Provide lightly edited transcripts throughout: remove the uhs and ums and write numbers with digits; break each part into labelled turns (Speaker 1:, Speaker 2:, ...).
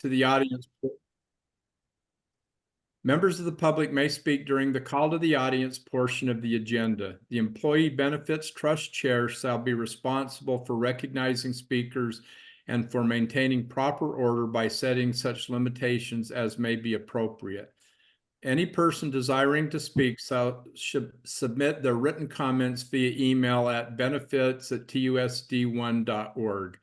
Speaker 1: to the audience. Members of the public may speak during the call to the audience portion of the agenda. The Employee Benefits Trust Chair shall be responsible for recognizing speakers and for maintaining proper order by setting such limitations as may be appropriate. Any person desiring to speak should submit their written comments via email at benefits@TUSD1.org.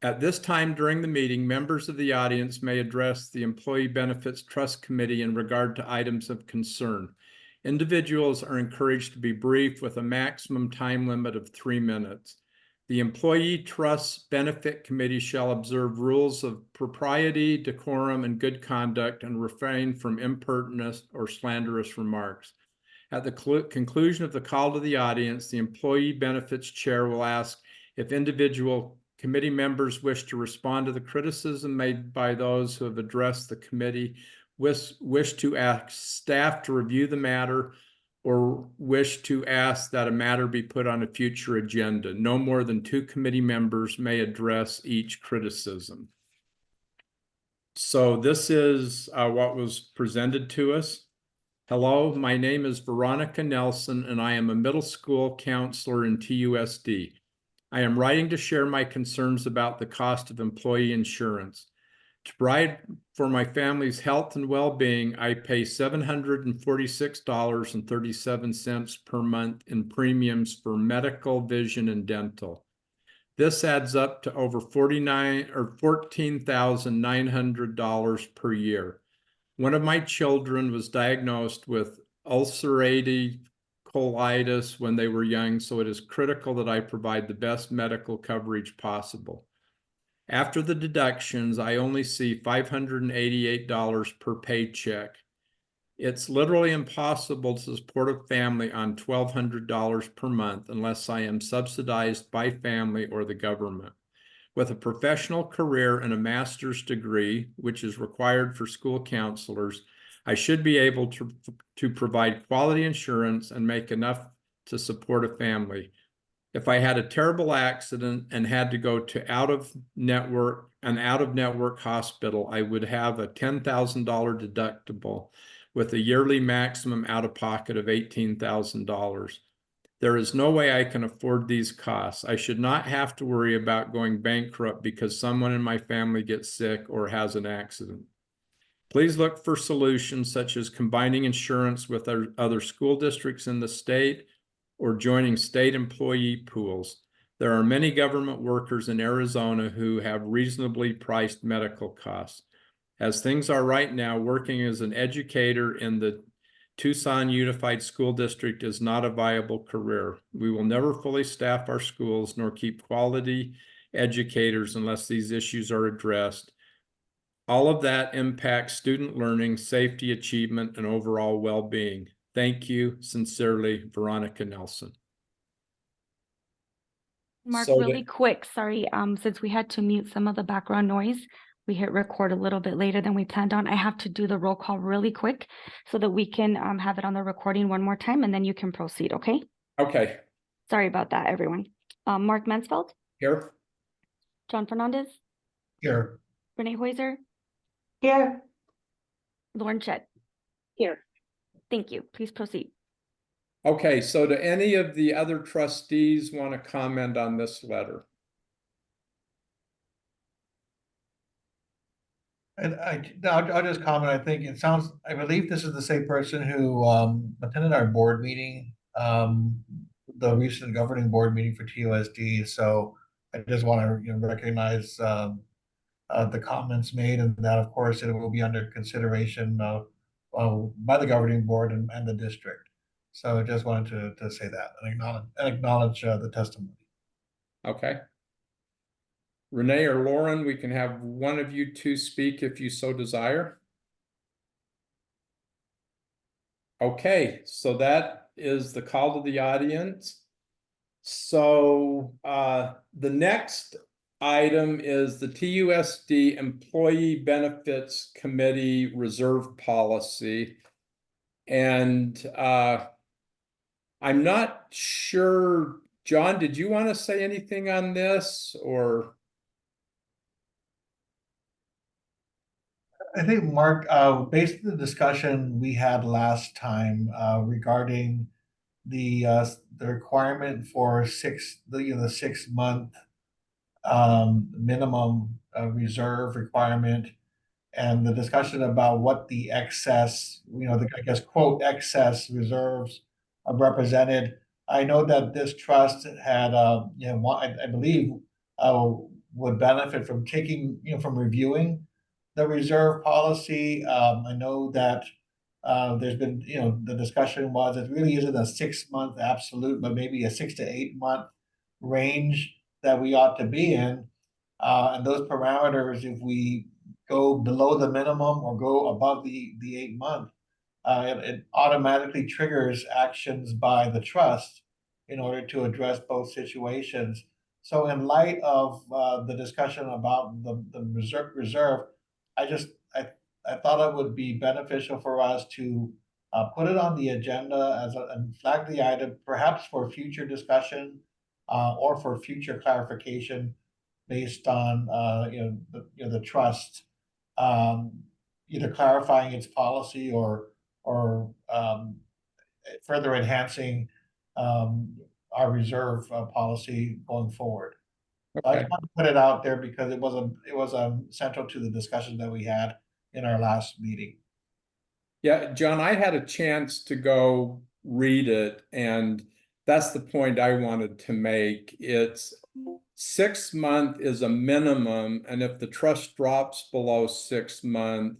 Speaker 1: At this time during the meeting, members of the audience may address the Employee Benefits Trust Committee in regard to items of concern. Individuals are encouraged to be brief with a maximum time limit of 3 minutes. The Employee Trust Benefit Committee shall observe rules of propriety, decorum, and good conduct and refrain from impertinent or slanderous remarks. At the conclusion of the call to the audience, the Employee Benefits Chair will ask if individual committee members wish to respond to the criticism made by those who have addressed the committee, wish to ask staff to review the matter, or wish to ask that a matter be put on a future agenda. No more than 2 committee members may address each criticism. So this is what was presented to us. Hello, my name is Veronica Nelson, and I am a middle school counselor in TUSD. I am writing to share my concerns about the cost of employee insurance. To provide for my family's health and well-being, I pay $746.37 per month in premiums for medical, vision, and dental. This adds up to over $14,900 per year. One of my children was diagnosed with ulcerative colitis when they were young, so it is critical that I provide the best medical coverage possible. After the deductions, I only see $588 per paycheck. It's literally impossible to support a family on $1,200 per month unless I am subsidized by family or the government. With a professional career and a master's degree, which is required for school counselors, I should be able to provide quality insurance and make enough to support a family. If I had a terrible accident and had to go to out-of-network hospital, I would have a $10,000 deductible with a yearly maximum out-of-pocket of $18,000. There is no way I can afford these costs. I should not have to worry about going bankrupt because someone in my family gets sick or has an accident. Please look for solutions such as combining insurance with other school districts in the state or joining state employee pools. There are many government workers in Arizona who have reasonably priced medical costs. As things are right now, working as an educator in the Tucson Unified School District is not a viable career. We will never fully staff our schools nor keep quality educators unless these issues are addressed. All of that impacts student learning, safety, achievement, and overall well-being. Thank you. Sincerely, Veronica Nelson.
Speaker 2: Mark, really quick, sorry, since we had to mute some of the background noise, we hit record a little bit later than we planned on. I have to do the roll call really quick so that we can have it on the recording one more time, and then you can proceed, okay?
Speaker 1: Okay.
Speaker 2: Sorry about that, everyone. Mark Mansfeld?
Speaker 1: Here.
Speaker 2: John Fernandez?
Speaker 3: Here.
Speaker 2: Renee Hoiser?
Speaker 4: Here.
Speaker 2: Lauren Chet?
Speaker 4: Here.
Speaker 2: Thank you. Please proceed.
Speaker 1: Okay, so do any of the other trustees want to comment on this letter?
Speaker 3: And I'll just comment. I think it sounds, I believe this is the same person who attended our board meeting, the recent governing board meeting for TUSD. So I just want to recognize the comments made, and that of course it will be under consideration by the governing board and the district. So I just wanted to say that and acknowledge the testimony.
Speaker 1: Okay. Renee or Lauren, we can have one of you two speak if you so desire. Okay, so that is the call to the audience. So the next item is the TUSD Employee Benefits Committee Reserve Policy. And I'm not sure, John, did you want to say anything on this, or?
Speaker 5: I'll just comment. I think it sounds, I believe this is the same person who attended our board meeting, the recent governing board meeting for TUSD. So I just wanted to say that
Speaker 3: I think, Mark, based on the discussion we had last time, regarding the requirement for the 6 month, minimum, reserve requirement, and the discussion about what the excess, I guess, quote, excess reserves are represented. I know that this trust had, I believe, uh, would benefit from from reviewing the reserve policy. I know that there's been, the discussion was it really isn't a 6 month absolute, but maybe a 6 to 8 month range that we ought to be in. And those parameters, if we go below the minimum or go above the 8 month, it automatically triggers actions by the trust in order to address both situations. So in light of the discussion about the reserve, I just, I thought it would be beneficial for us to put it on the agenda and flag the item, perhaps for future discussion or for future clarification based on the trust, um, either clarifying its policy or further enhancing our reserve policy going forward. I
Speaker 1: Okay.
Speaker 3: just want to put it out there because it was central to the discussion that we had in our last meeting.
Speaker 1: Yeah, John, I had a chance to go read it, and that's the point I wanted to make. It's 6 month is a minimum, and if the trust drops below 6 months,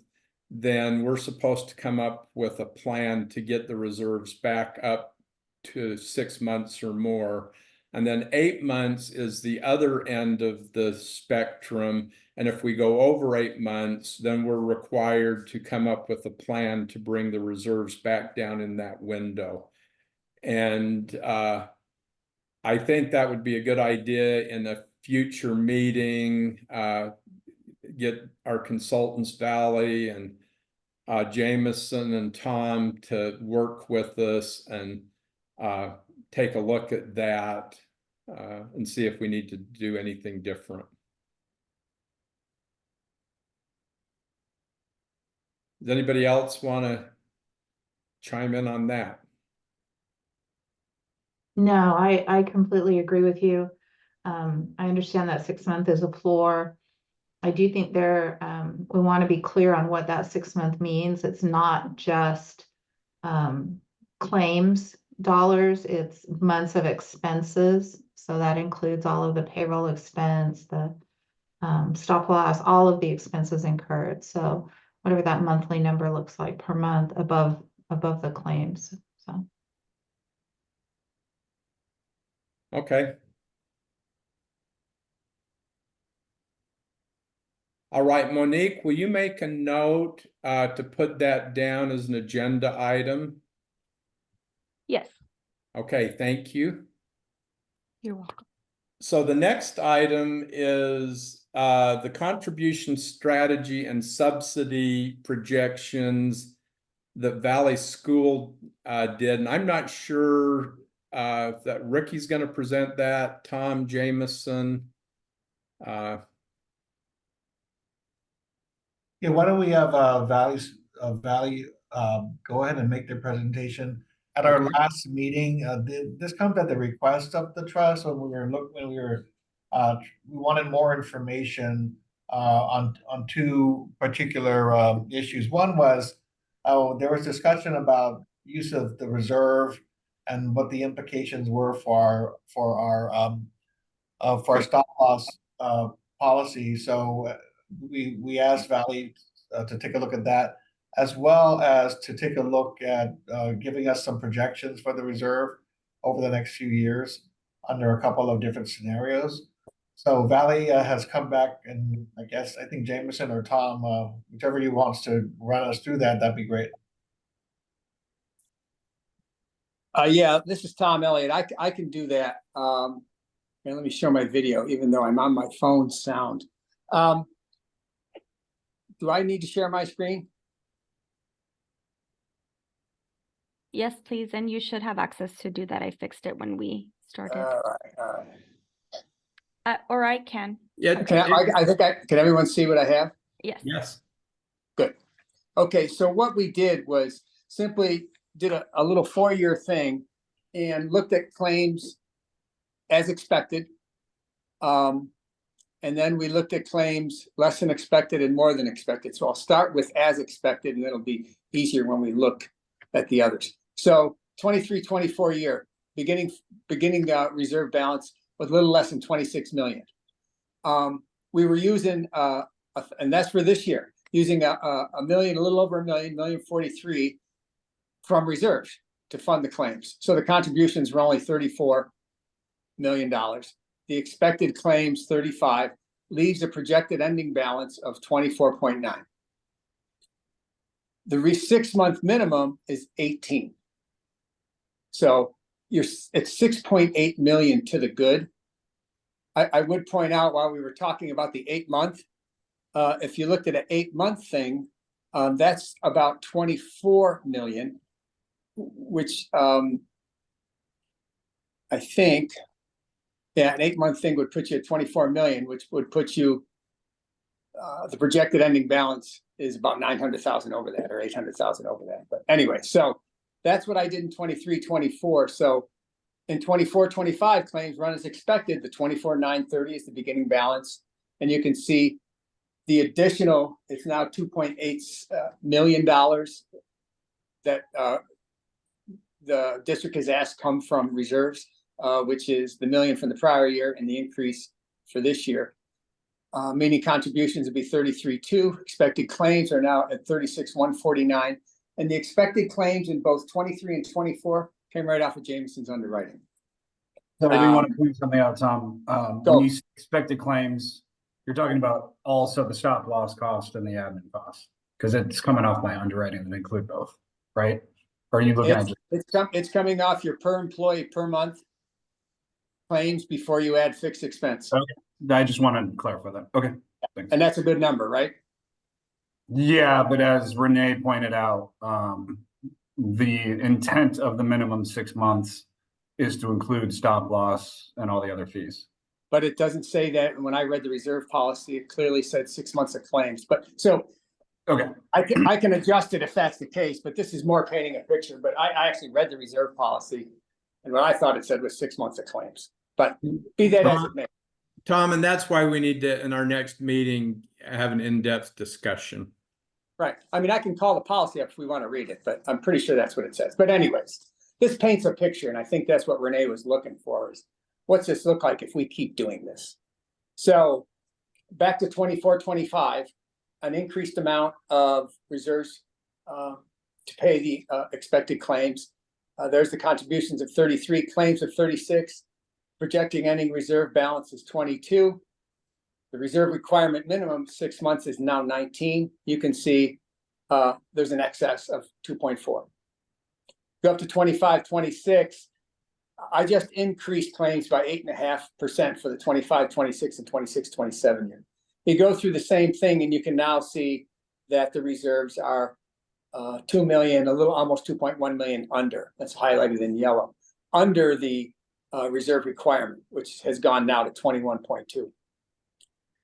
Speaker 1: then we're supposed to come up with a plan to get the reserves back up to 6 months or more. And then 8 months is the other end of the spectrum. And if we go over 8 months, then we're required to come up with a plan to bring the reserves back down in that window. And I think that would be a good idea in a future meeting. Get our consultants, Valley and Jameson and Tom, to work with us and take a look at that and see if we need to do anything different. Does anybody else want to chime in on that?
Speaker 5: No, I completely agree with you. I understand that 6 month is a floor. I do think we want to be clear on what that 6 month means. It's not just claims dollars, it's months of expenses. So that includes all of the payroll expense, the stop loss, all of the expenses incurred. So whatever that monthly number looks like per month above the claims. So.
Speaker 1: Okay. All right, Monique, will you make a note to put that down as an agenda item?
Speaker 2: Yes,
Speaker 1: Okay, thank you.
Speaker 2: you're welcome.
Speaker 1: So the next item is the contribution strategy and subsidy projections that Valley School did. And I'm not sure that Ricky's going to present that, Tom, Jameson.
Speaker 3: Yeah, why don't we have Valley go ahead and make their presentation. At our
Speaker 1: Okay.
Speaker 3: last meeting, this comes at the request of the trust when we wanted more information on two particular issues. One was there was discussion about use of the reserve and what the implications were for our stop loss policy. So we asked Valley to take a look at that, as well as to take a look at giving us some projections for the reserve over the next few years under a couple of different scenarios. So Valley has come back, and I think Jameson or Tom, whichever you wants to run us through that, that'd be great.
Speaker 6: Yeah, this is Tom Elliott. I can do that. And let me show my video, even though I'm on my phone sound. Do I need to share my screen?
Speaker 2: Yes, please. And you should have access to do that. I fixed it when we started.
Speaker 6: All right.
Speaker 2: Or I can.
Speaker 1: Yeah.
Speaker 6: Can everyone see what I have?
Speaker 2: Yes.
Speaker 1: Yes.
Speaker 6: Good. Okay, so what we did was simply did a little 4-year thing and looked at claims as expected. And then we looked at claims less than expected and more than expected. So I'll start with as expected, and it'll be easier when we look at the others. So 23-24 year, beginning reserve balance with a little less than 26 million. We were using, and that's for this year, using a million, a little over a million, 1,043,000 from reserves to fund the claims. So the contributions were only $34 million. The expected claims 35 leaves a projected ending balance of 24.9. The 6-month minimum is 18. So it's 6.8 million to the good. I would point out while we were talking about the 8-month, if you looked at an 8-month thing, that's about 24 million, which I think, yeah, an 8-month thing would put you at 24 million, which would put you, the projected ending balance is about 900,000 over that, or 800,000 over that. But anyway, so that's what I did in 23-24. So in 24-25, claims run as expected. The 24,930 is the beginning balance, and you can see the additional. It's now $2.8 million that the district has asked come from reserves, which is the million from the prior year and the increase for this year. Meaning contributions would be 33.2. Expected claims are now at 36,149, and the expected claims in both 23 and 24 came right off of Jameson's underwriting.
Speaker 7: So I do want to point something out, Tom.
Speaker 6: Go.
Speaker 7: When you say expected claims, you're talking about also the stop loss cost and the admin cost, because it's coming off my underwriting that include both, right? Or are you looking at just
Speaker 6: It's coming off your per employee per month claims before you add fixed expense.
Speaker 7: Okay. I just wanted to clarify that. Okay. Thanks.
Speaker 6: And that's a good number, right?
Speaker 7: Yeah, but as Renee pointed out, the intent of the minimum 6 months is to include stop loss and all the other fees.
Speaker 6: But it doesn't say that. When I read the reserve policy, it clearly said 6 months of claims. But so
Speaker 7: Okay.
Speaker 6: I can adjust it if that's the case, but this is more painting a picture. But I actually read the reserve policy, and what I thought it said was 6 months of claims. But be that as it may.
Speaker 1: Tom, and that's why we need to, in our next meeting, have an in-depth discussion.
Speaker 6: Right. I mean, I can call the policy up if we want to read it, but I'm pretty sure that's what it says. But anyways, this paints a picture, and I think that's what Renee was looking for, is what's this look like if we keep doing this? So back to 24-25, an increased amount of reserves to pay the expected claims. There's the contributions of 33, claims of 36, projecting ending reserve balance is 22. The reserve requirement minimum 6 months is now 19. You can see there's an excess of 2.4. Go up to 25-26. I just increased claims by 8.5% for the 25-26 and 26-27 year. You go through the same thing, and you can now see that the reserves are 2 million, a little almost 2.1 million under. That's highlighted in yellow, under the reserve requirement, which has gone now to 21.2.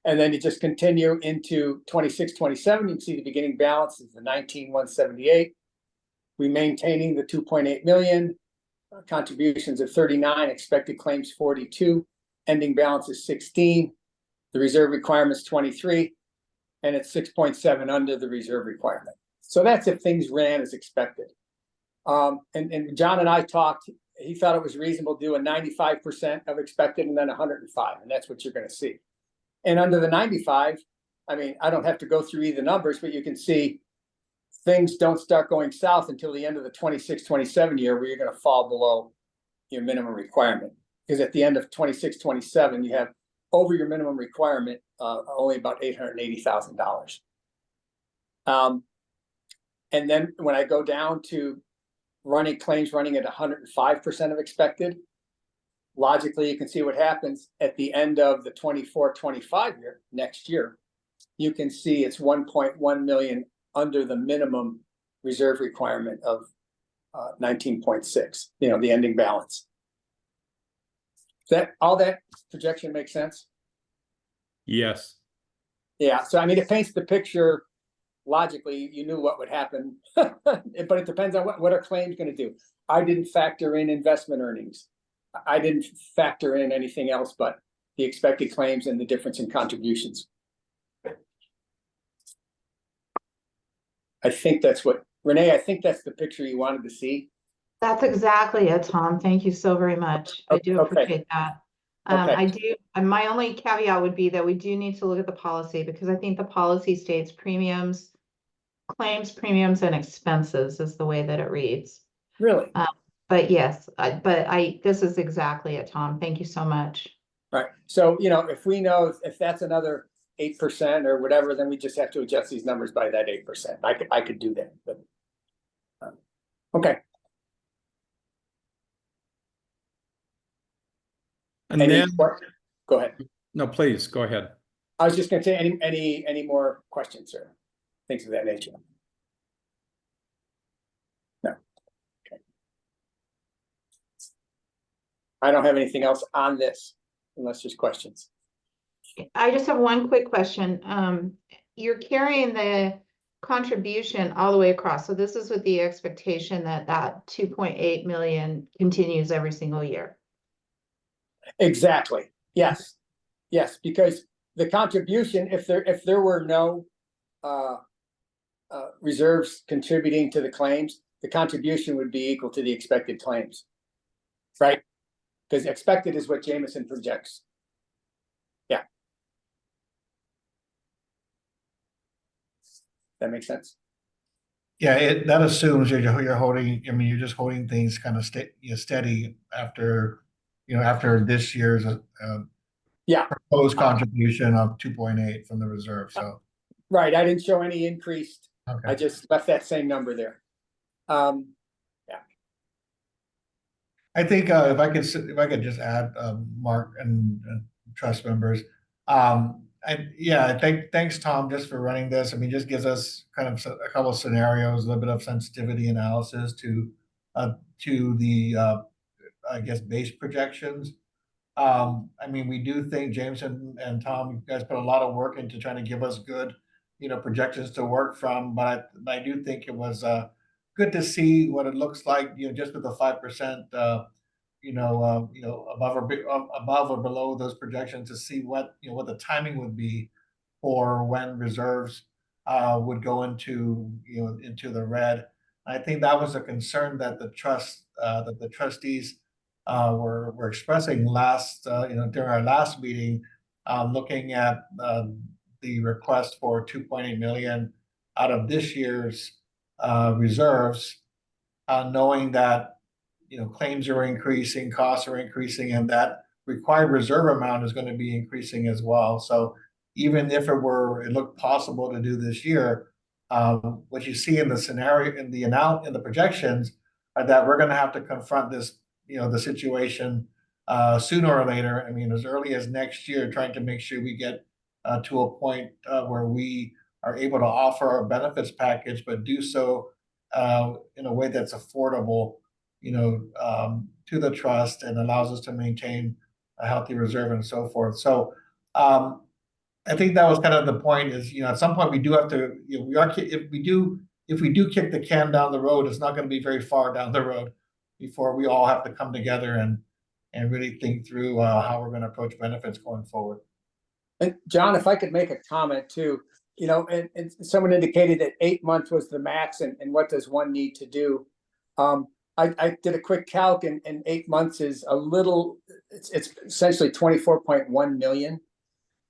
Speaker 6: And then you just continue into 26-27. You can see the beginning balance is the 19,178. We maintaining the 2.8 million, contributions of 39, expected claims 42, ending balance is 16. The reserve requirement is 23, and it's 6.7 under the reserve requirement. So that's if things ran as expected. And John and I talked. He thought it was reasonable to do a 95% of expected and then 105, and that's what you're going to see. And under the 95, I mean, I don't have to go through either numbers, but you can see things don't start going south until the end of the 26-27 year, where you're going to fall below your minimum requirement. Because at the end of 26-27, you have over your minimum requirement only about $880,000. And then when I go down to claims running at 105% of expected, logically, you can see what happens at the end of the 24-25 year, next year. You can see it's 1.1 million under the minimum reserve requirement of 19.6, the ending balance. All that projection makes sense?
Speaker 1: Yes.
Speaker 6: Yeah, so I mean, it paints the picture logically, you knew what would happen. But it depends on what are claims gonna do. I didn't factor in investment earnings. I didn't factor in anything else but the expected claims and the difference in contributions. I think that's what, Renee, I think that's the picture you wanted to see.
Speaker 5: That's exactly it, Tom. Thank you so very much. I do
Speaker 6: Okay.
Speaker 5: appreciate that.
Speaker 6: Okay.
Speaker 5: I do, and my only caveat would be that we do need to look at the policy because I think the policy states premiums, claims, premiums, and expenses is the way that it reads.
Speaker 6: Really?
Speaker 5: But yes, this is exactly it, Tom. Thank you so much.
Speaker 6: Right. So, you know, if we know if that's another 8% or whatever, then we just have to adjust these numbers by that 8%. I could do that, but. Okay.
Speaker 1: And
Speaker 6: Any
Speaker 1: then,
Speaker 6: go ahead.
Speaker 1: no, please, go ahead.
Speaker 6: I was just gonna say, any more questions or things of that nature? No. Okay. I don't have anything else on this unless there's questions.
Speaker 5: I just have one quick question. You're carrying the contribution all the way across. So this is with the expectation that that 2.8 million continues every single year.
Speaker 6: Exactly. Yes. Yes, because the contribution, if there were no reserves contributing to the claims, the contribution would be equal to the expected claims. Right? Because expected is what Jameson projects. Yeah. That makes sense.
Speaker 3: Yeah, that assumes you're holding, I mean, you're just holding things kind of steady after, after this year's
Speaker 6: Yeah.
Speaker 3: proposed contribution of 2.8 from the reserve, so.
Speaker 6: Right, I didn't show any increased, I
Speaker 3: Okay.
Speaker 6: just left that same number there.
Speaker 3: I think if I could just add, Mark and trust members, thanks, Tom, just for running this. I mean, just gives us kind of a couple of scenarios, a little bit of sensitivity analysis to the I guess base projections. I mean, we do think James and Tom, you guys put a lot of work into trying to give us good, projections to work from. But I do think it was good to see what it looks like, just with the 5%, above or below those projections to see what the timing would be for when reserves would go into the red. I think that was a concern that the trustees were expressing during our last meeting, looking at the request for 2.8 million out of this year's reserves, knowing that claims are increasing, costs are increasing, and that required reserve amount is going to be increasing as well. So even if it looked possible to do this year, what you see in the scenario, in the projections, are that we're going to have to confront this, the situation sooner or later. I mean, as early as next year, trying to make sure we get to a point where we are able to offer a benefits package, but do so in a way that's affordable, to the trust and allows us to maintain a healthy reserve and so forth. So I think that was kind of the point is, at some point we do have to, if we do kick the can down the road, it's not going to be very far down the road before we all have to come together and really think through how we're going to approach benefits going forward.
Speaker 6: And John, if I could make a comment too, and someone indicated that 8 months was the max, and what does one need to do? I did a quick calc, and 8 months is it's essentially 24.1 million.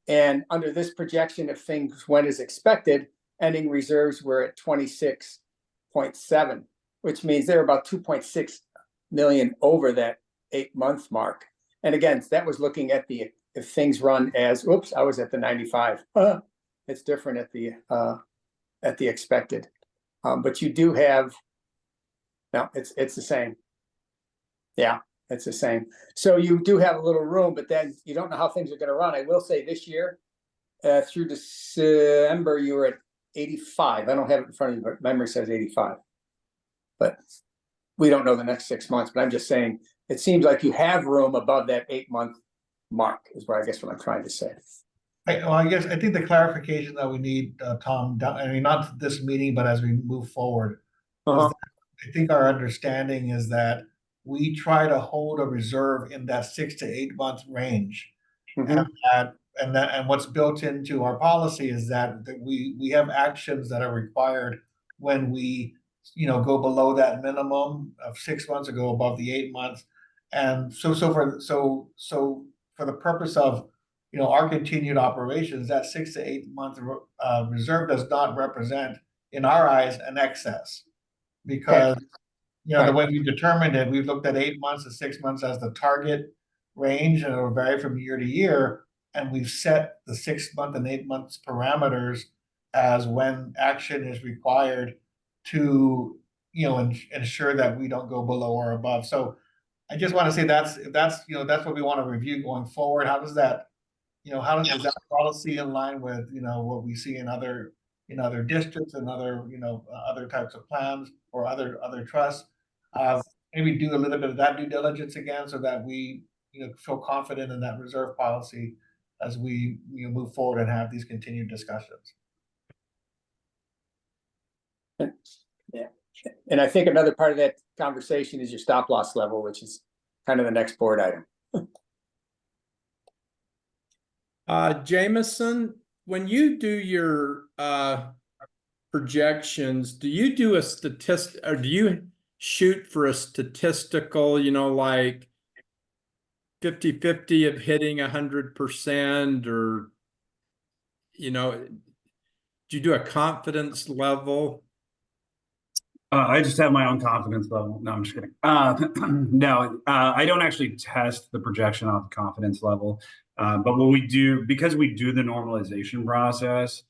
Speaker 6: And under this projection, if things went as expected, ending reserves were at 26.7, which means they're about 2.6 million over that 8-month mark. And again, that was looking at if things run as, oops, I was at the 95. It's different at the expected. But you do have, no, it's the same. Yeah, it's the same. So you do have a little room, but then you don't know how things are going to run. I will say this year, through December, you were at 85. I don't have it in front of me, but memory says 85. But we don't know the next 6 months. But I'm just saying, it seems like you have room above that 8-month mark, is what I guess what I'm trying to say.
Speaker 3: I guess, I think the clarification that we need, Tom, I mean, not this meeting, but as we move forward.
Speaker 6: Uh-huh.
Speaker 3: I think our understanding is that we try to hold a reserve in that 6 to 8 month range.
Speaker 6: Mhm.
Speaker 3: And what's built into our policy is that we have actions that are required when we, go below that minimum of 6 months or go above the 8 months. And so for the purpose of, our continued operations, that 6 to 8 month reserve does not represent, in our eyes, an excess. Because, the way we determined it, we've looked at 8 months to 6 months as the target range, and it'll vary from year to year. And we've set the 6 month and 8 months parameters as when action is required to, ensure that we don't go below or above. So I just want to say that's what we want to review going forward. How does that, is that policy in line with, what we see in other districts and other types of plans or other trusts? Maybe do a little bit of that due diligence again so that we, feel confident in that reserve policy as we, move forward and have these continued discussions.
Speaker 6: Yeah, and I think another part of that conversation is your stop loss level, which is kind of the next board item.
Speaker 1: Jameson, when you do your projections, do you do a statistic, or do you shoot for a statistical, like 50-50 of hitting 100%, or, do you do a confidence level?
Speaker 7: I just have my own confidence level. No, I'm just kidding. No, I don't actually test the projection off the confidence level. But what we do, because we do the normalization process,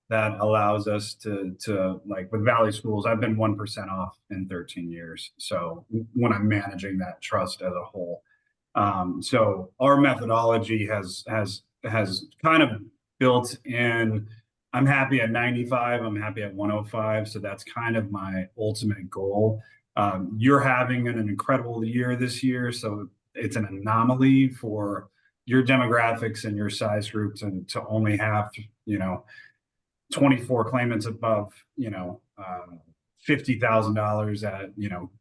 Speaker 7: that allows us to like with Valley Schools, I've been 1% off in 13 years. So when I'm managing that trust as a whole, so our methodology has kind of built in. I'm happy at 95. I'm happy at 105. So that's kind of my ultimate goal. You're having an incredible year this year, so it's an anomaly for your demographics and your size group to only have, 24 claimants above, $50,000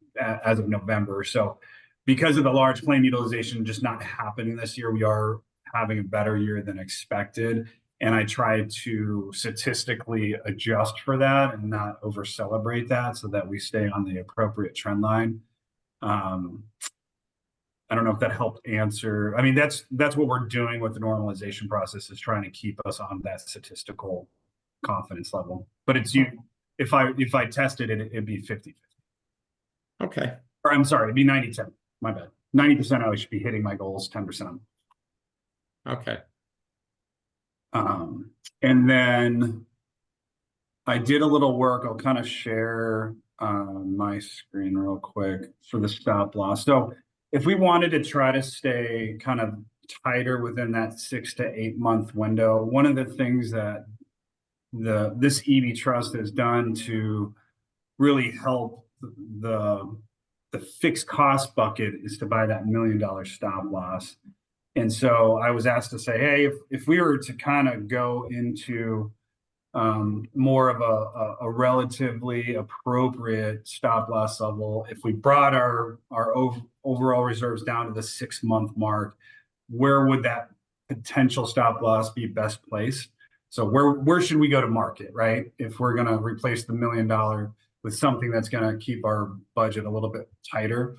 Speaker 7: as of November. So because of the large claim utilization just not happening this year, we are having a better year than expected. And I try to statistically adjust for that and not over celebrate that so that we stay on the appropriate trend line. I don't know if that helped answer. I mean, that's what we're doing with the normalization process, is trying to keep us on that statistical confidence level. But it's if I tested it, it'd be 50-50.
Speaker 1: Okay.
Speaker 7: Or I'm sorry, it'd be 90-10. My bad. 90% I should be hitting my goals, 10%.
Speaker 1: Okay.
Speaker 7: And then I did a little work. I'll kind of share my screen real quick for the stop loss. So if we wanted to try to stay kind of tighter within that 6 to 8 month window, one of the things that this EB Trust has done to really help the fixed cost bucket is to buy that $1 million stop loss. And so I was asked to say, hey, if we were to kind of go into more of a relatively appropriate stop loss level, if we brought our overall reserves down to the 6 month mark, where would that potential stop loss be best placed? So where should we go to market, right? If we're going to replace the $1 million with something that's going to keep our budget a little bit tighter.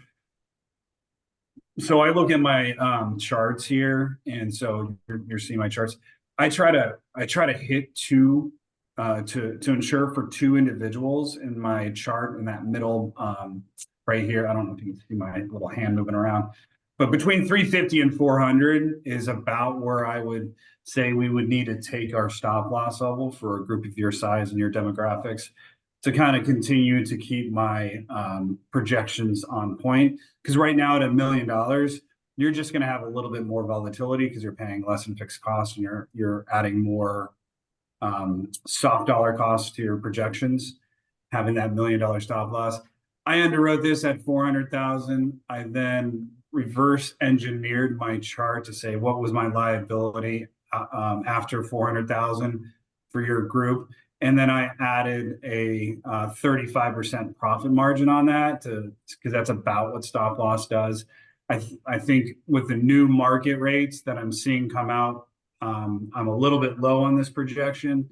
Speaker 7: So I look at my charts here, and so you're seeing my charts. I try to hit two to ensure for two individuals in my chart in that middle right here. I don't know if you can see my little hand moving around, but between 350 and 400 is about where I would say we would need to take our stop loss level for a group of your size and your demographics to kind of continue to keep my projections on point. Because right now at $1 million, you're just going to have a little bit more volatility because you're paying less in fixed costs and you're adding more soft dollar costs to your projections, having that $1 million stop loss. I underwrote this at 400,000. I then reverse engineered my chart to say what was my liability, after 400,000 for your group. And then I added a 35% profit margin on that because that's about what stop loss does. I think with the new market rates that I'm seeing come out, I'm a little bit low on this projection,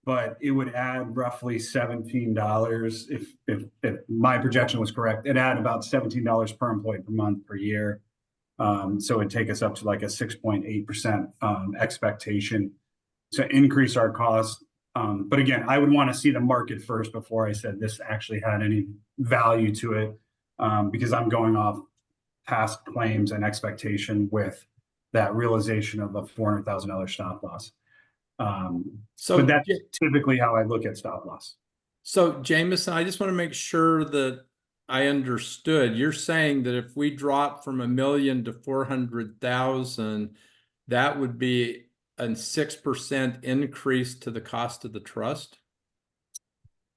Speaker 7: but it would add roughly $17 if my projection was correct. It add about $17 per employee per month per year. So it'd take us up to like a 6.8% expectation to increase our cost. But again, I would want to see the market first before I said this actually had any value to it, because I'm going off past claims and expectation with that realization of a $400,000 stop loss.
Speaker 1: So,
Speaker 7: But that's typically how I look at stop loss.
Speaker 1: so Jameson, I just want to make sure that I understood. You're saying that if we drop from 1 million to 400,000, that would be a 6% increase to the cost of the trust?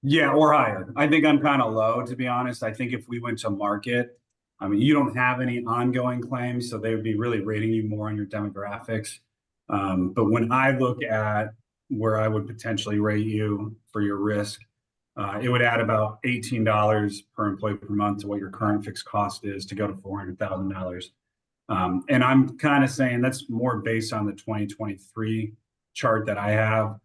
Speaker 7: Yeah, or higher. I think I'm kind of low, to be honest. I think if we went to market, I mean, you don't have any ongoing claims, so they would be really rating you more on your demographics. But when I look at where I would potentially rate you for your risk, it would add about $18 per employee per month to what your current fixed cost is to go to $400,000. And I'm kind of saying that's more based on the 2023 chart that I have.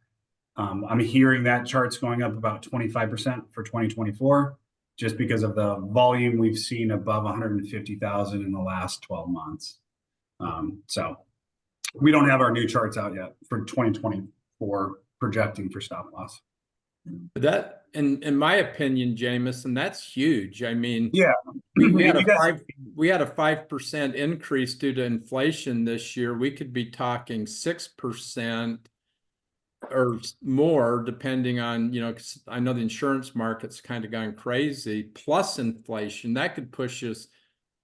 Speaker 7: I'm hearing that chart's going up about 25% for 2024, just because of the volume we've seen above 150,000 in the last 12 months. So we don't have our new charts out yet for 2024 projecting for stop loss.
Speaker 1: That, in my opinion, Jameson, that's huge. I mean,
Speaker 7: Yeah,
Speaker 1: we had
Speaker 7: you guys-
Speaker 1: we had a 5% increase due to inflation this year. We could be talking 6% or more, depending on, 'cause I know the insurance market's kind of gone crazy, plus inflation. That could push us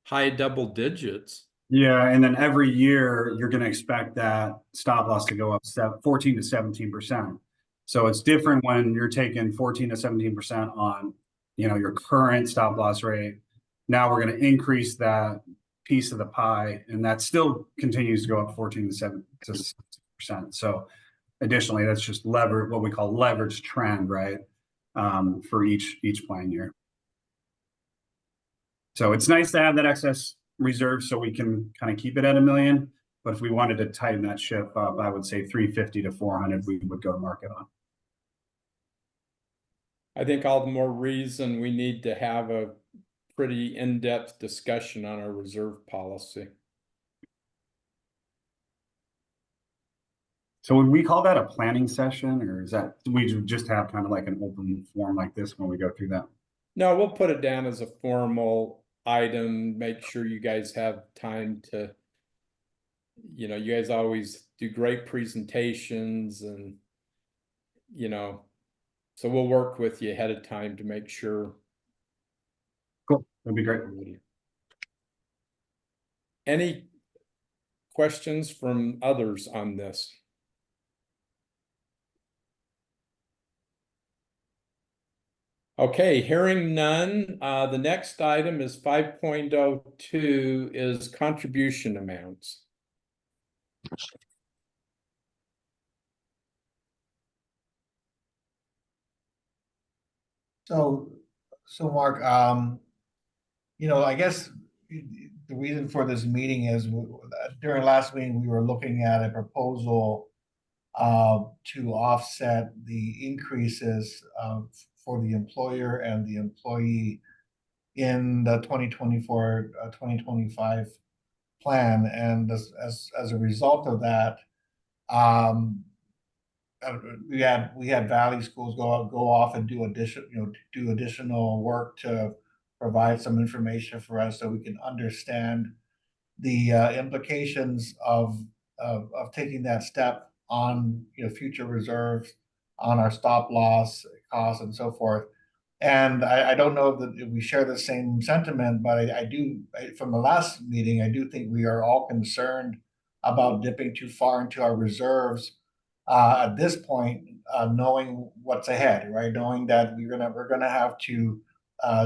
Speaker 1: high double digits.
Speaker 7: Yeah, and then every year you're going to expect that stop loss to go up 14 to 17%. So it's different when you're taking 14 to 17% on, your current stop loss rate. Now we're going to increase that piece of the pie, and that still continues to go up 14 to 7%. So additionally, that's just what we call leverage trend, right? For each plan year. So it's nice to have that excess reserve so we can kind of keep it at 1 million. But if we wanted to tighten that ship up, I would say 350 to 400 we would go to market on.
Speaker 1: I think all the more reason we need to have a pretty in-depth discussion on our reserve policy.
Speaker 7: So would we call that a planning session, or is that we just have kind of like an open forum like this when we go through that?
Speaker 1: No, we'll put it down as a formal item, make sure you guys have time to, you guys always do great presentations and, so we'll work with you ahead of time to make sure.
Speaker 7: Cool, that'd be great.
Speaker 1: Any questions from others on this? Okay, hearing none, the next item is 5.02 is contribution amounts.
Speaker 3: So Mark, I guess the reason for this meeting is during last meeting, we were looking at a proposal to offset the increases for the employer and the employee in the 2024-2025 plan. And as a result of that, we had Valley Schools go off and do additional work to provide some information for us so we can understand the implications of taking that step on future reserves, on our stop loss costs and so forth. And I don't know if we share the same sentiment, but I do, from the last meeting, I do think we are all concerned about dipping too far into our reserves at this point, knowing what's ahead, right? Knowing that we're gonna have to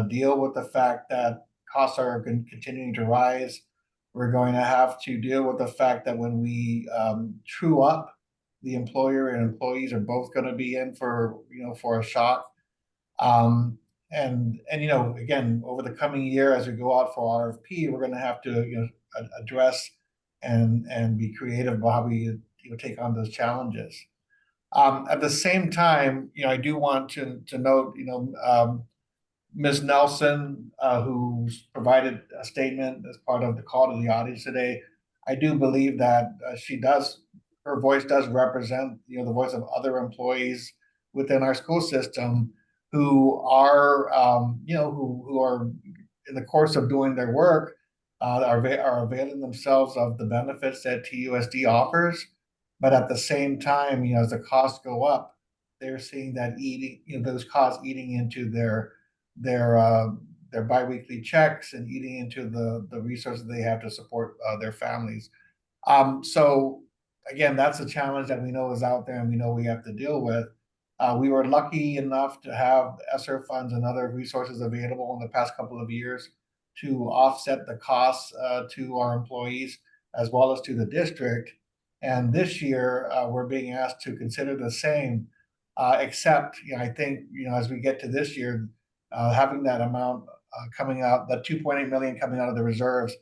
Speaker 3: deal with the fact that costs are continuing to rise. we're going to have to deal with the fact that when we true up, the employer and employees are both going to be in for, for a shock. And again, over the coming year, as we go out for RFP, we're going to have to, address and be creative about how we take on those challenges. At the same time, I do want to note, Ms. Nelson, who's provided a statement as part of the call to the audience today. I do believe that her voice does represent, the voice of other employees within our school system who are, who are in the course of doing their work, are availing themselves of the benefits that TUSD offers. But at the same time, as the costs go up, they're seeing that those costs eating into their biweekly checks and eating into the resources they have to support their families. So again, that's a challenge that we know is out there and we know we have to deal with. We were lucky enough to have ESSER funds and other resources available in the past couple of years to offset the costs to our employees as well as to the district. And this year, we're being asked to consider the same, except, I think, as we get to this year, having that amount coming out, the 2.8 million coming out of the reserves,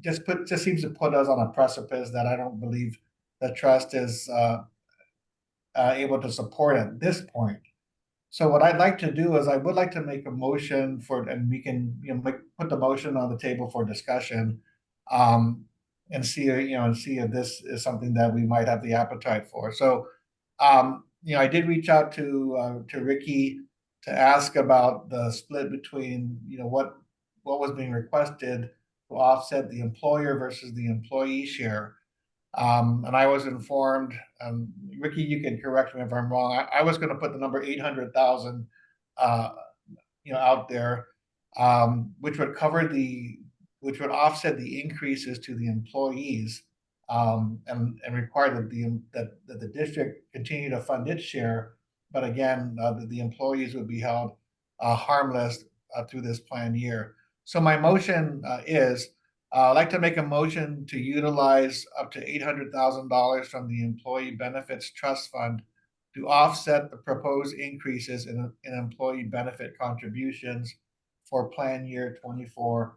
Speaker 3: just seems to put us on a precipice that I don't believe the trust is able to support at this point. So what I'd like to do is I would like to make a motion and we can put the motion on the table for discussion, and see if this is something that we might have the appetite for. So I did reach out to Ricky to ask about the split between what was being requested to offset the employer versus the employee share. And I was informed, Ricky, you can correct me if I'm wrong. I was going to put the number 800,000, out there, which would offset the increases to the employees, and require that the district continue to fund its share. But again, the employees would be held harmless through this planned year. So my motion is. I'd like to make a motion to utilize up to $800,000 from the Employee Benefits Trust Fund to offset the proposed increases in employee benefit contributions for plan year 2024-2025.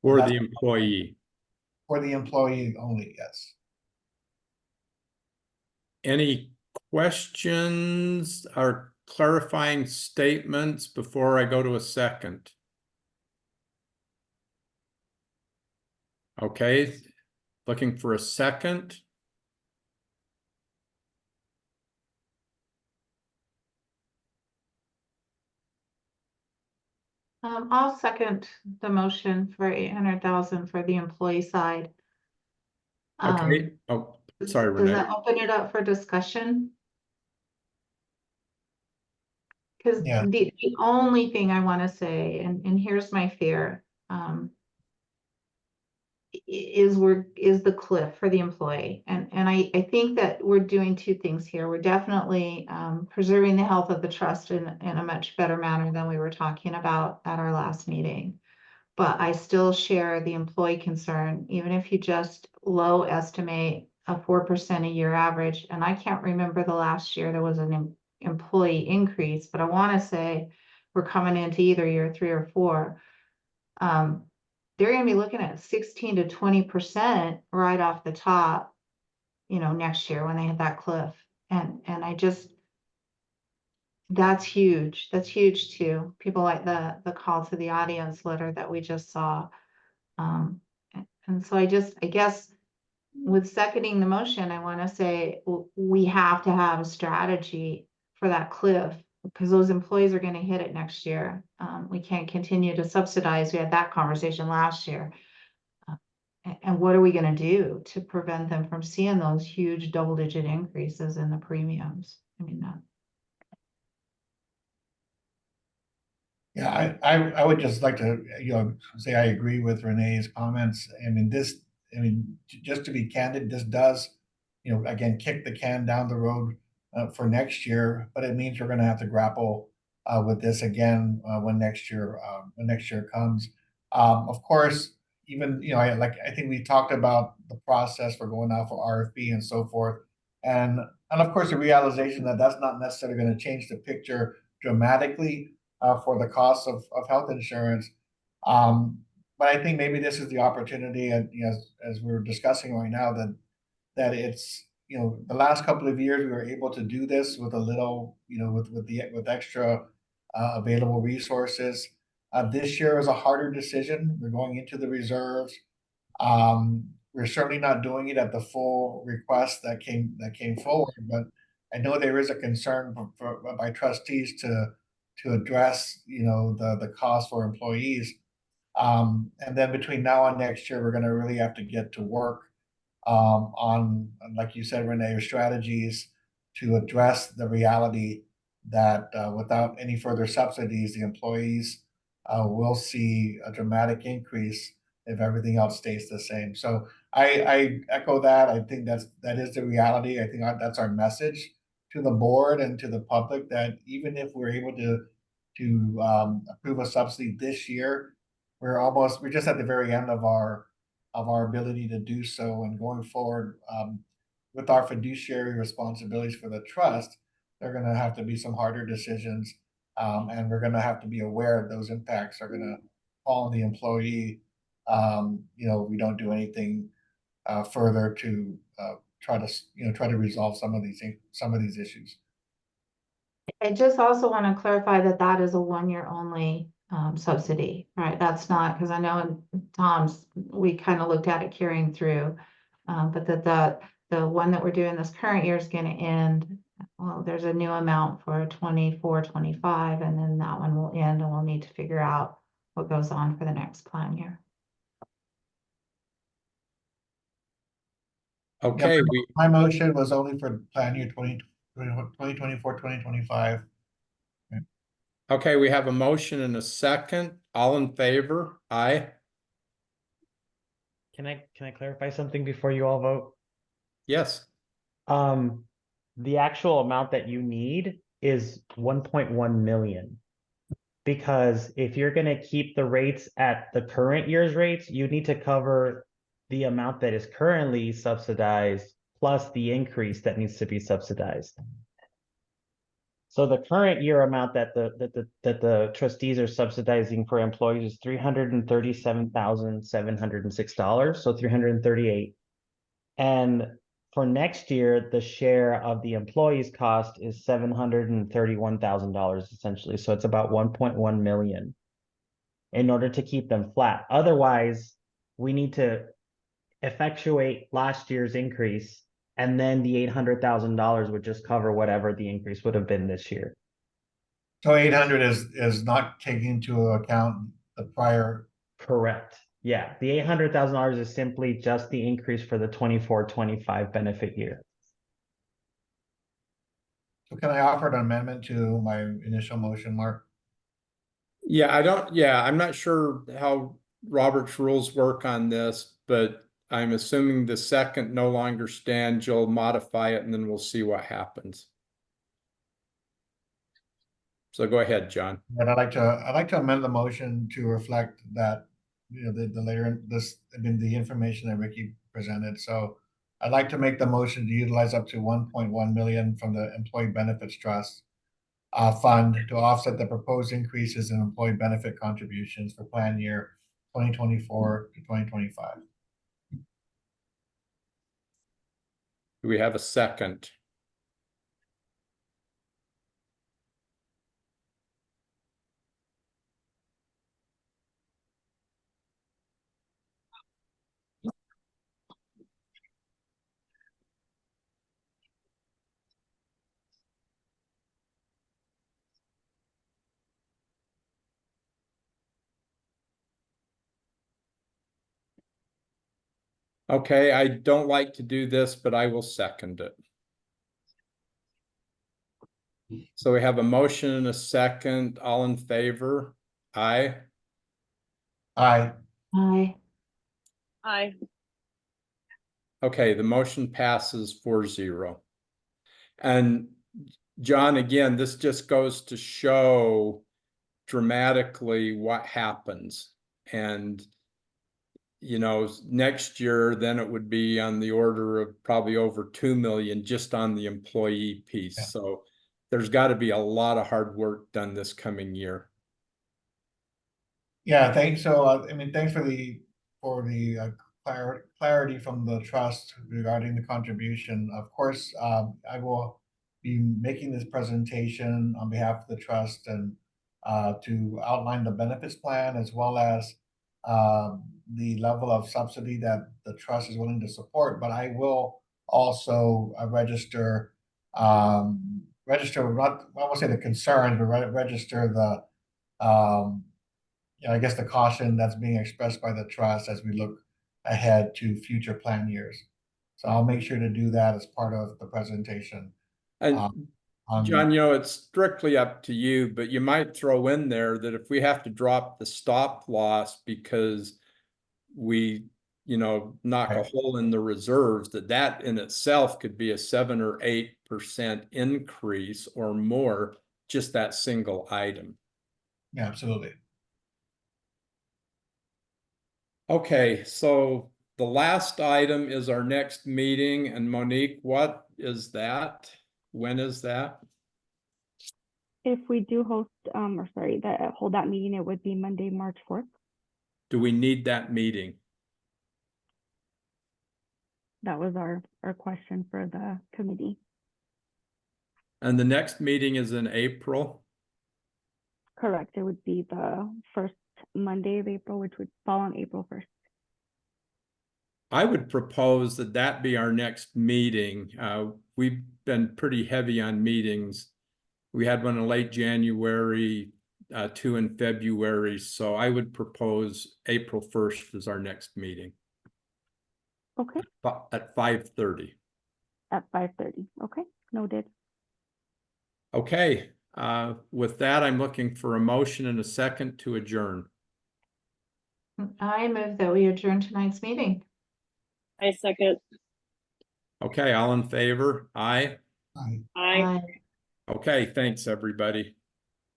Speaker 1: For the employee.
Speaker 3: For the employee only, yes.
Speaker 1: Any questions or clarifying statements before I go to a second? Okay, looking for a second.
Speaker 5: I'll second the motion for 800,000 for the employee side.
Speaker 1: Okay. Oh, sorry,
Speaker 5: Does
Speaker 1: Renee.
Speaker 5: that open it up for discussion? Because
Speaker 3: Yeah.
Speaker 5: the only thing I want to say, and here's my fear, is the cliff for the employee. And I think that we're doing two things here. We're definitely preserving the health of the trust in a much better manner than we were talking about at our last meeting. But I still share the employee concern, even if you just low estimate a 4% a year average. And I can't remember the last year there was an employee increase, but I want to say we're coming into either year 3 or 4. They're going to be looking at 16 to 20% right off the top, next year when they hit that cliff. And I just, that's huge. That's huge too. People like the call to the audience letter that we just saw. And so I guess with seconding the motion, I want to say we have to have a strategy for that cliff because those employees are going to hit it next year. We can't continue to subsidize. We had that conversation last year. And what are we going to do to prevent them from seeing those huge double-digit increases in the premiums? I mean,
Speaker 3: Yeah, I would just like to, say I agree with Renee's comments. I mean, just to be candid, this does, again, kick the can down the road for next year, but it means we're going to have to grapple with this again when next year comes. Of course, even I think we talked about the process for going out for RFP and so forth, and of course the realization that that's not necessarily going to change the picture dramatically for the cost of health insurance. But I think maybe this is the opportunity, and as we're discussing right now, that it's the last couple of years we were able to do this with a little with extra available resources. This year is a harder decision. We're going into the reserves. We're certainly not doing it at the full request that came forward, but I know there is a concern by trustees to address the cost for employees. And then between now and next year, we're going to really have to get to work on, like you said, Renee, strategies to address the reality that without any further subsidies, the employees will see a dramatic increase if everything else stays the same. So I echo that. I think that is the reality. I think that's our message to the board and to the public, that even if we're able to approve a subsidy this year, we're just at the very end of our ability to do so. And going forward, with our fiduciary responsibilities for the trust, there are going to have to be some harder decisions, and we're going to have to be aware those impacts are going to fall on the employee. We don't do anything further to try to resolve some of these issues.
Speaker 5: I just also want to clarify that that is a 1 year only subsidy, right? That's not, because I know in Tom's, we kind of looked at it carrying through, but the one that we're doing this current year is going to end. Well, there's a new amount for 24, 25, and then that one will end, and we'll need to figure out what goes on for the next plan year.
Speaker 1: Okay,
Speaker 3: My motion was only for plan year 2024, 2025.
Speaker 1: okay, we have a motion and a second. All in favor? Aye.
Speaker 8: Can I clarify something before you all vote?
Speaker 1: Yes.
Speaker 8: The actual amount that you need is 1.1 million. Because if you're gonna keep the rates at the current year's rates, you need to cover the amount that is currently subsidized plus the increase that needs to be subsidized. So the current year amount that the trustees are subsidizing for employees is $337,706, so 338. And for next year, the share of the employees' cost is $731,000 essentially. So it's about 1.1 million in order to keep them flat. Otherwise, we need to effectuate last year's increase, and then the $800,000 would just cover whatever the increase would have been this year.
Speaker 3: So 800 is not taking into account the prior.
Speaker 8: Correct. Yeah, the $800,000 is simply just the increase for the 24-25 benefit year.
Speaker 3: So can I offer an amendment to my initial motion, Mark?
Speaker 1: Yeah, I'm not sure how Robert's rules work on this, but I'm assuming the second no longer stands. You'll modify it and then we'll see what happens. So go ahead, John.
Speaker 3: And I'd like to amend the motion to reflect that, the information that Ricky presented. So I'd like to make the motion to utilize up to 1.1 million from the Employee Benefits Trust fund to offset the proposed increases in employee benefit contributions for plan year 2024 to 2025.
Speaker 1: Do we have a second? Okay, I don't like to do this, but I will second it. So we have a motion and a second. All in favor? Aye.
Speaker 3: Aye.
Speaker 5: Aye.
Speaker 4: Aye.
Speaker 1: Okay, the motion passes 4-0. And John, again, this just goes to show dramatically what happens. And, you know, next year, then it would be on the order of probably over 2 million just on the employee piece.
Speaker 3: Yeah.
Speaker 1: So there's got to be a lot of hard work done this coming year.
Speaker 3: Yeah, thanks. So, I mean, thanks for the clarity from the trust regarding the contribution. Of course, I will be making this presentation on behalf of the trust and to outline the benefits plan as well as the level of subsidy that the trust is willing to support. But I will also register not, I won't say the concerns, but register the I guess the caution that's being expressed by the trust as we look ahead to future plan years. So I'll make sure to do that as part of the presentation.
Speaker 1: And
Speaker 3: on-
Speaker 1: John, you know, it's strictly up to you, but you might throw in there that if we have to drop the stop loss because we, you know, knock a
Speaker 3: Right.
Speaker 1: hole in the reserves, that in itself could be a 7 or 8% increase or more, just that single item.
Speaker 3: Yeah, absolutely.
Speaker 1: Okay, so the last item is our next meeting, and Monique, what is that? When is that?
Speaker 2: If we do host, or sorry, hold that meeting, it would be Monday, March 4th.
Speaker 1: Do we need that meeting?
Speaker 2: That was our question for the committee.
Speaker 1: And the next meeting is in April.
Speaker 2: Correct. It would be the first Monday of April, which would fall on April 1st.
Speaker 1: I would propose that be our next meeting. We've been pretty heavy on meetings. We had one in late January, 2 in February. So I would propose April 1st as our next meeting.
Speaker 2: Okay.
Speaker 1: At 5:30.
Speaker 2: At 5:30. Okay, noted.
Speaker 1: Okay, with that, I'm looking for a motion and a second to adjourn.
Speaker 5: I move that we adjourn tonight's meeting.
Speaker 4: I second.
Speaker 1: Okay, all in favor? Aye.
Speaker 3: Aye.
Speaker 4: Aye.
Speaker 1: Okay, thanks, everybody.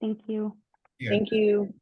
Speaker 2: Thank you.
Speaker 3: Yeah.
Speaker 4: Thank you.